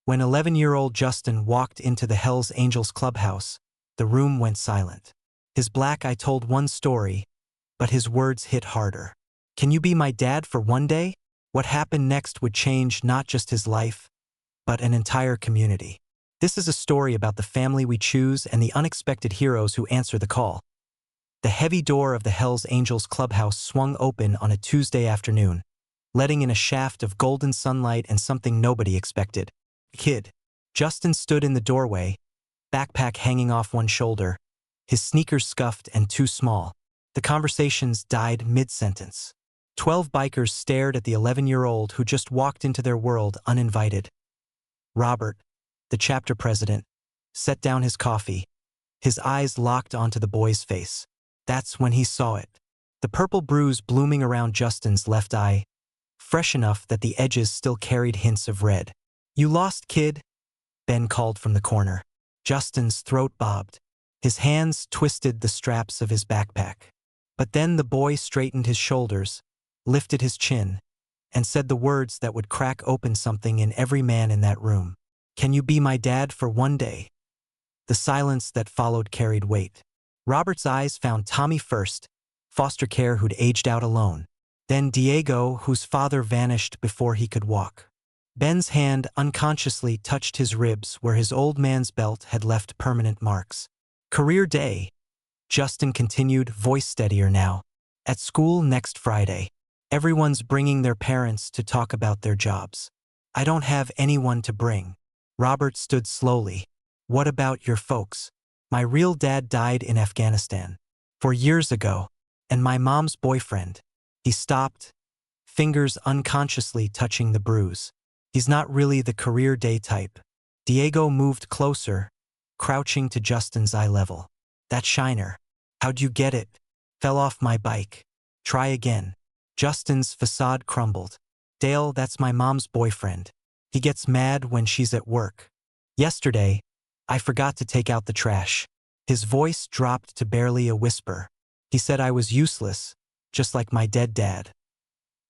When 11-year-old Justin walked into the Hells Angels clubhouse, the room went silent. His black eye told one story, but his words hit harder. Can you be my dad for one day? What happened next would change not just his life, but an entire community. This is a story about the family we choose and the unexpected heroes who answer the call. The heavy door of the Hells Angels clubhouse swung open on a Tuesday afternoon, letting in a shaft of golden sunlight and something nobody expected. A kid. Justin stood in the doorway, backpack hanging off one shoulder, his sneakers scuffed and too small. The conversations died mid-sentence. 12 bikers stared at the 11-year-old who just walked into their world uninvited. Robert, the chapter president, set down his coffee, his eyes locked onto the boy's face. That's when he saw it. The purple bruise blooming around Justin's left eye, fresh enough that the edges still carried hints of red. "You lost, kid," Ben called from the corner. Justin's throat bobbed. His hands twisted the straps of his backpack. But then the boy straightened his shoulders, lifted his chin, and said the words that would crack open something in every man in that room. "Can you be my dad for one day?" The silence that followed carried weight. Robert's eyes found Tommy first, foster care who'd aged out alone. Then Diego, whose father vanished before he could walk. Ben's hand unconsciously touched his ribs where his old man's belt had left permanent marks. "Career day," Justin continued, voice steadier now. "At school next Friday. Everyone's bringing their parents to talk about their jobs. I don't have anyone to bring." Robert stood slowly. "What about your folks? My real dad died in Afghanistan 4 years ago, and my mom's boyfriend." He stopped, fingers unconsciously touching the bruise. "He's not really the career day type." Diego moved closer, crouching to Justin's eye level. "That shiner. How'd you get it?" "Fell off my bike." "Try again." Justin's facade crumbled. "Dale, that's my mom's boyfriend. He gets mad when she's at work. Yesterday, I forgot to take out the trash." His voice dropped to barely a whisper. "He said I was useless, just like my dead dad."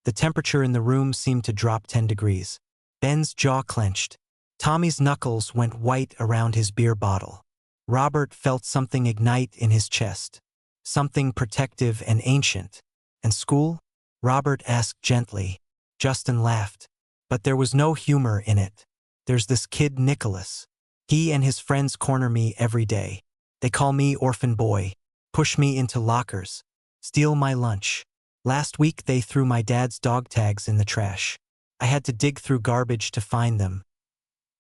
The temperature in the room seemed to drop 10 degrees. Ben's jaw clenched. Tommy's knuckles went white around his beer bottle. Robert felt something ignite in his chest. Something protective and ancient. "And school?" Robert asked gently. Justin laughed. "But there was no humor in it. There's this kid Nicholas. He and his friends corner me every day. They call me orphan boy, push me into lockers, steal my lunch. Last week they threw my dad's dog tags in the trash. I had to dig through garbage to find them."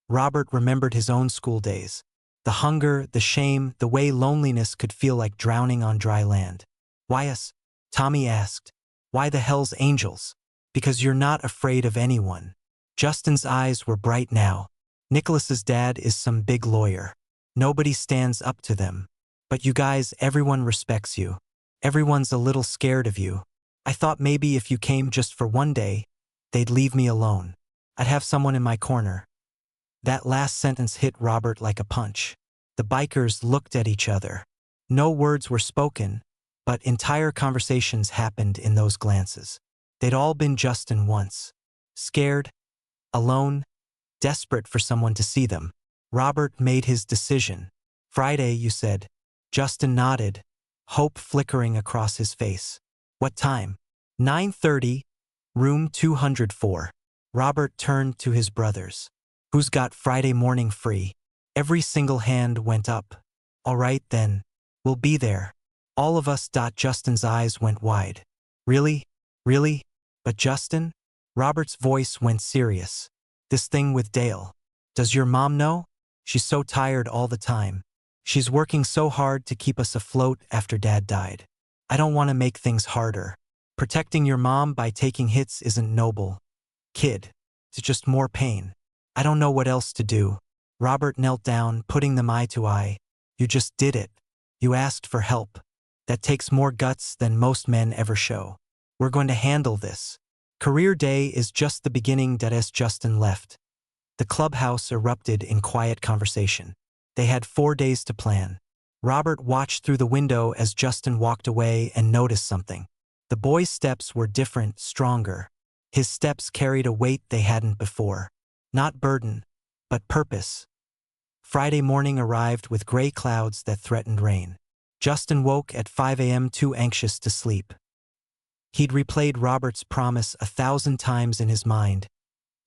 Robert remembered his own school days. The hunger, the shame, the way loneliness could feel like drowning on dry land. "Why us?" Tommy asked. "Why the Hells Angels?" "Because you're not afraid of anyone." Justin's eyes were bright now. "Nicholas's dad is some big lawyer. Nobody stands up to them. But you guys, everyone respects you. Everyone's a little scared of you. I thought maybe if you came just for one day, they'd leave me alone. I'd have someone in my corner." That last sentence hit Robert like a punch. The bikers looked at each other. No words were spoken, but entire conversations happened in those glances. They'd all been Justin once. Scared, alone, desperate for someone to see them. Robert made his decision. "Friday, you said." Justin nodded, hope flickering across his face. "What time?" 9:30, room 204. Robert turned to his brothers. "Who's got Friday morning free?" Every single hand went up. "All right then, we'll be there." "All of us." Justin's eyes went wide. "Really? Really? But Justin?" Robert's voice went serious. "This thing with Dale. Does your mom know? She's so tired all the time. She's working so hard to keep us afloat after Dad died. I don't want to make things harder. Protecting your mom by taking hits isn't noble. Kid, it's just more pain. I don't know what else to do." Robert knelt down, putting them eye to eye. "You just did it. You asked for help. That takes more guts than most men ever show. We're going to handle this." Career day is just the beginning. As Justin left, the clubhouse erupted in quiet conversation. They had 4 days to plan. Robert watched through the window as Justin walked away and noticed something. The boy's steps were different, stronger. His steps carried a weight they hadn't before. Not burden, but purpose. Friday morning arrived with gray clouds that threatened rain. Justin woke at 5 a.m. too anxious to sleep. He'd replayed Robert's promise 1,000 times in his mind,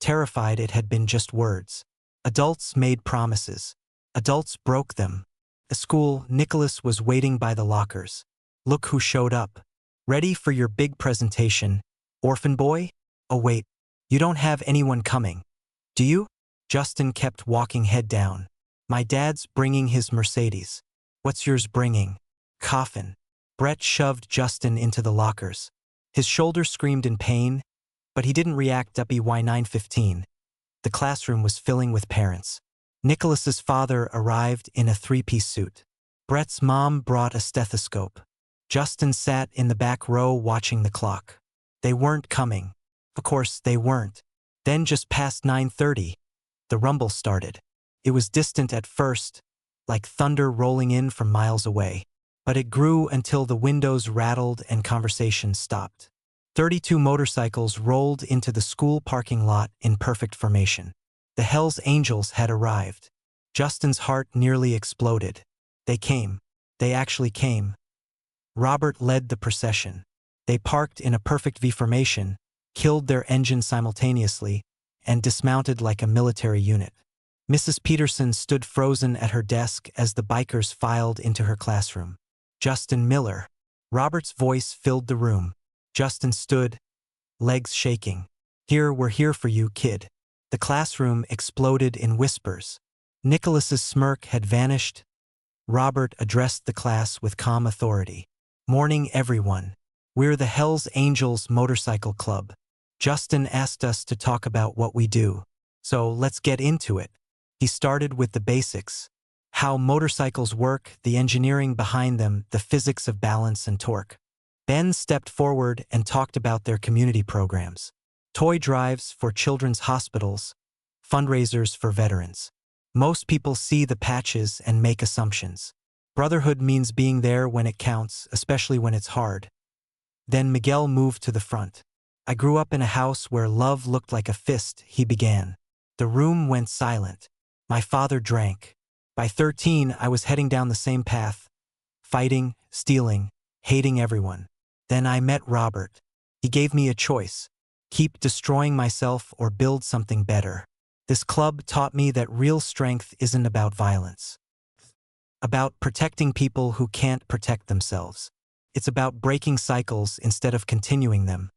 terrified it had been just words. Adults made promises. Adults broke them. At school, Nicholas was waiting by the lockers. Look who showed up. Ready for your big presentation, orphan boy? Oh wait, you don't have anyone coming, do you? Justin kept walking head down. My dad's bringing his Mercedes. What's yours bringing? Coffin. Brett shoved Justin into the lockers. His shoulder screamed in pain, but he didn't react. By 9:15. The classroom was filling with parents. Nicholas's father arrived in a three-piece suit. Brett's mom brought a stethoscope. Justin sat in the back row watching the clock. They weren't coming. Of course, they weren't. Then just past 9:30, the rumble started. It was distant at first, like thunder rolling in from miles away. But it grew until the windows rattled and conversation stopped. 32 motorcycles rolled into the school parking lot in perfect formation. The Hells Angels had arrived. Justin's heart nearly exploded. They came. They actually came. Robert led the procession. They parked in a perfect V formation, killed their engine simultaneously, and dismounted like a military unit. Mrs. Peterson stood frozen at her desk as the bikers filed into her classroom. Justin Miller. Robert's voice filled the room. Justin stood, legs shaking. We're here for you, kid. The classroom exploded in whispers. Nicholas's smirk had vanished. Robert addressed the class with calm authority. Morning, everyone. We're the Hells Angels Motorcycle Club. Justin asked us to talk about what we do. So let's get into it. He started with the basics. How motorcycles work, the engineering behind them, the physics of balance and torque. Ben stepped forward and talked about their community programs. Toy drives for children's hospitals, fundraisers for veterans. Most people see the patches and make assumptions. Brotherhood means being there when it counts, especially when it's hard. Then Miguel moved to the front. I grew up in a house where love looked like a fist, he began. The room went silent. My father drank. By 13, I was heading down the same path. Fighting, stealing, hating everyone. Then I met Robert. He gave me a choice. Keep destroying myself or build something better. This club taught me that real strength isn't about violence. About protecting people who can't protect themselves. It's about breaking cycles instead of continuing them.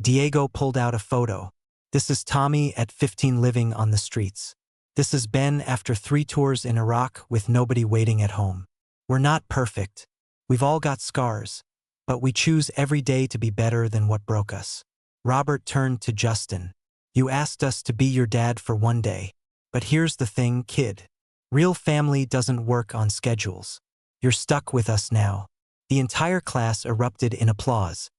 Diego pulled out a photo. This is Tommy at 15 living on the streets. This is Ben after 3 tours in Iraq with nobody waiting at home. We're not perfect. We've all got scars. But we choose every day to be better than what broke us. Robert turned to Justin. You asked us to be your dad for one day. But here's the thing, kid. Real family doesn't work on schedules. You're stuck with us now. The entire class erupted in applause.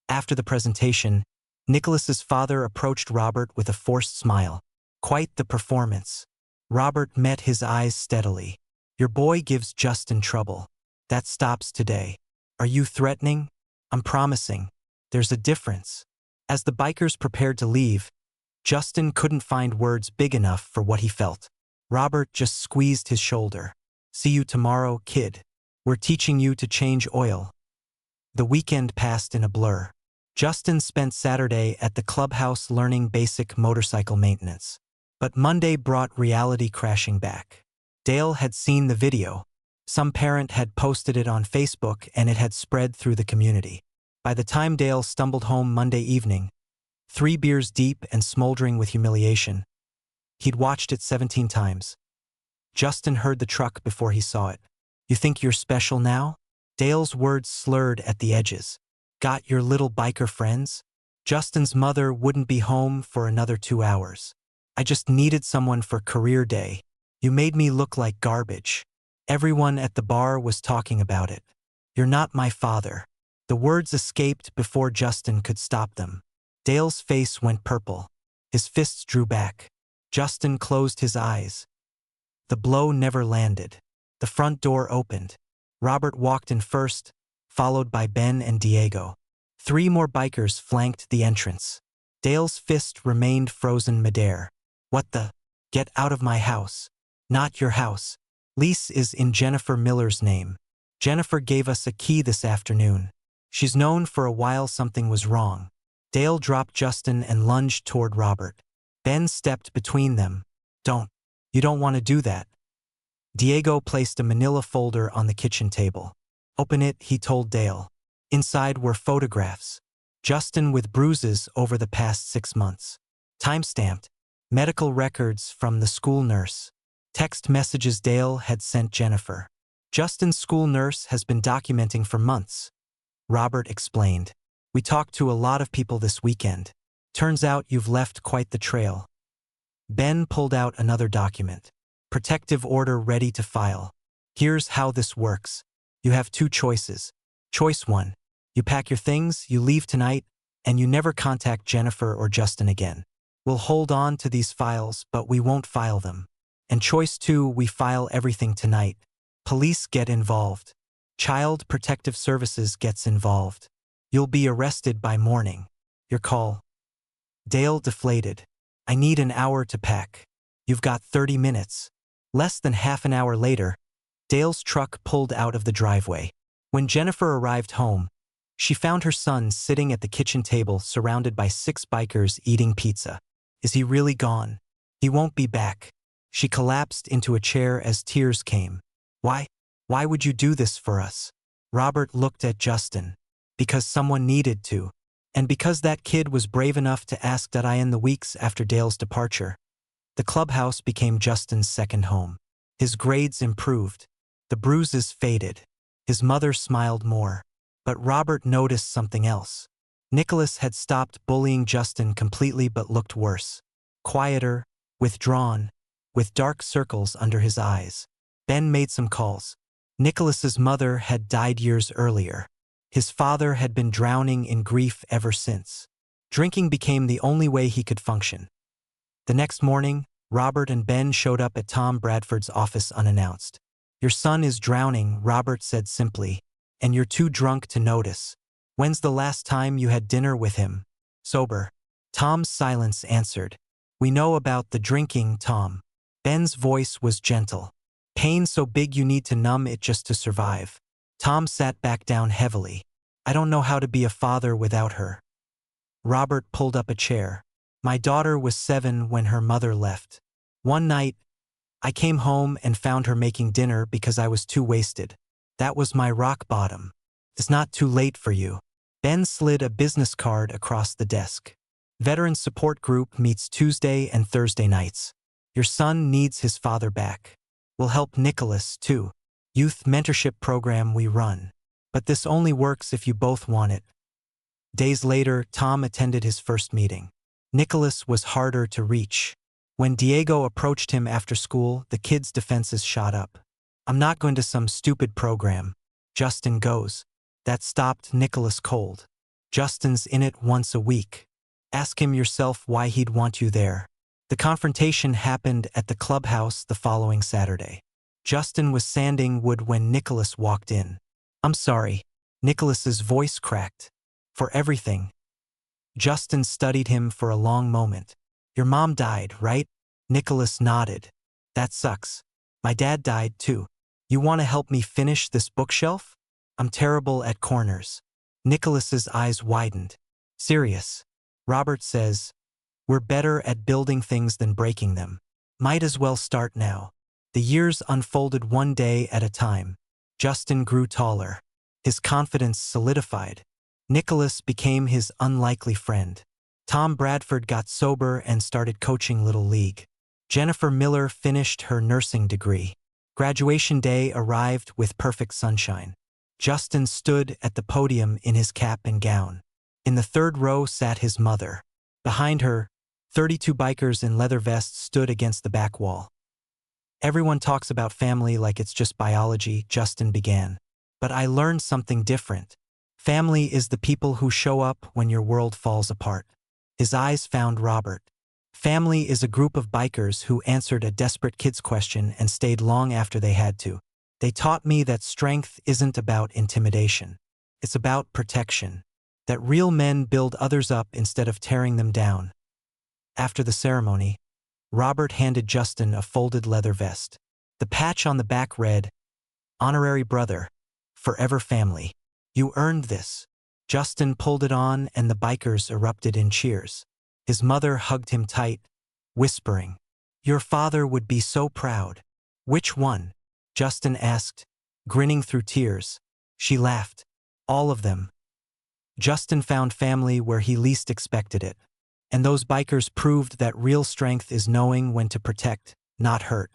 After the presentation, Nicholas's father approached Robert with a forced smile. Quite the performance. Robert met his eyes steadily. Your boy gives Justin trouble. That stops today. Are you threatening? I'm promising. There's a difference. As the bikers prepared to leave, Justin couldn't find words big enough for what he felt. Robert just squeezed his shoulder. See you tomorrow, kid. We're teaching you to change oil. The weekend passed in a blur. Justin spent Saturday at the clubhouse learning basic motorcycle maintenance. But Monday brought reality crashing back. Dale had seen the video. Some parent had posted it on Facebook and it had spread through the community. By the time Dale stumbled home Monday evening, 3 beers deep and smoldering with humiliation, he'd watched it 17 times. Justin heard the truck before he saw it. You think you're special now? Dale's words slurred at the edges. Got your little biker friends? Justin's mother wouldn't be home for another 2 hours. I just needed someone for career day. You made me look like garbage. Everyone at the bar was talking about it. You're not my father. The words escaped before Justin could stop them. Dale's face went purple. His fists drew back. Justin closed his eyes. The blow never landed. The front door opened. Robert walked in first, followed by Ben and Diego. 3 more bikers flanked the entrance. Dale's fist remained frozen midair. What the? Get out of my house. Not your house. Lease is in Jennifer Miller's name. Jennifer gave us a key this afternoon. She's known for a while something was wrong. Dale dropped Justin and lunged toward Robert. Ben stepped between them. You don't want to do that. Diego placed a manila folder on the kitchen table. Open it, he told Dale. Inside were photographs. Justin with bruises over the past 6 months. Time-stamped. Medical records from the school nurse. Text messages Dale had sent Jennifer. Justin's school nurse has been documenting for months. Robert explained. We talked to a lot of people this weekend. Turns out you've left quite the trail. Ben pulled out another document. Protective order ready to file. Here's how this works. You have 2 choices. Choice 1. You pack your things, you leave tonight, and you never contact Jennifer or Justin again. We'll hold on to these files, but we won't file them. And choice 2, we file everything tonight. Police get involved. Child Protective Services gets involved. You'll be arrested by morning. Your call. Dale deflated. I need an hour to pack. You've got 30 minutes. Less than half an hour later, Dale's truck pulled out of the driveway. When Jennifer arrived home, she found her son sitting at the kitchen table surrounded by 6 bikers eating pizza. Is he really gone? He won't be back. She collapsed into a chair as tears came. Why? Why would you do this for us? Robert looked at Justin. Because someone needed to. And because that kid was brave enough to ask that in the weeks after Dale's departure. The clubhouse became Justin's second home. His grades improved. The bruises faded. His mother smiled more. But Robert noticed something else. Nicholas had stopped bullying Justin completely but looked worse. Quieter, withdrawn, with dark circles under his eyes. Ben made some calls. Nicholas's mother had died years earlier. His father had been drowning in grief ever since. Drinking became the only way he could function. The next morning, Robert and Ben showed up at Tom Bradford's office unannounced. Your son is drowning, Robert said simply, and you're too drunk to notice. When's the last time you had dinner with him? Sober. Tom's silence answered. We know about the drinking, Tom. Ben's voice was gentle. Pain so big you need to numb it just to survive. Tom sat back down heavily. I don't know how to be a father without her. Robert pulled up a chair. My daughter was 7 when her mother left. One night, I came home and found her making dinner because I was too wasted. That was my rock bottom. It's not too late for you. Ben slid a business card across the desk. Veteran Support Group meets Tuesday and Thursday nights. Your son needs his father back. We'll help Nicholas, too. Youth mentorship program we run. But this only works if you both want it. Days later, Tom attended his first meeting. Nicholas was harder to reach. When Diego approached him after school, the kid's defenses shot up. I'm not going to some stupid program. Justin goes. That stopped Nicholas cold. Justin's in it once a week. Ask him yourself why he'd want you there. The confrontation happened at the clubhouse the following Saturday. Justin was sanding wood when Nicholas walked in. I'm sorry. Nicholas's voice cracked. For everything. Justin studied him for a long moment. Your mom died, right? Nicholas nodded. That sucks. My dad died too. You want to help me finish this bookshelf? I'm terrible at corners. Nicholas's eyes widened. Serious. Robert says, we're better at building things than breaking them. Might as well start now. The years unfolded one day at a time. Justin grew taller. His confidence solidified. Nicholas became his unlikely friend. Tom Bradford got sober and started coaching Little League. Jennifer Miller finished her nursing degree. Graduation day arrived with perfect sunshine. Justin stood at the podium in his cap and gown. In the third row sat his mother. Behind her, 32 bikers in leather vests stood against the back wall. Everyone talks about family like it's just biology, Justin began. But I learned something different. Family is the people who show up when your world falls apart. His eyes found Robert. Family is a group of bikers who answered a desperate kid's question and stayed long after they had to. They taught me that strength isn't about intimidation. It's about protection. That real men build others up instead of tearing them down. After the ceremony, Robert handed Justin a folded leather vest. The patch on the back read, "Honorary Brother, Forever Family. You earned this." Justin pulled it on and the bikers erupted in cheers. His mother hugged him tight, whispering, "Your father would be so proud." "Which one?" Justin asked, grinning through tears. She laughed. "All of them." Justin found family where he least expected it. And those bikers proved that real strength is knowing when to protect, not hurt.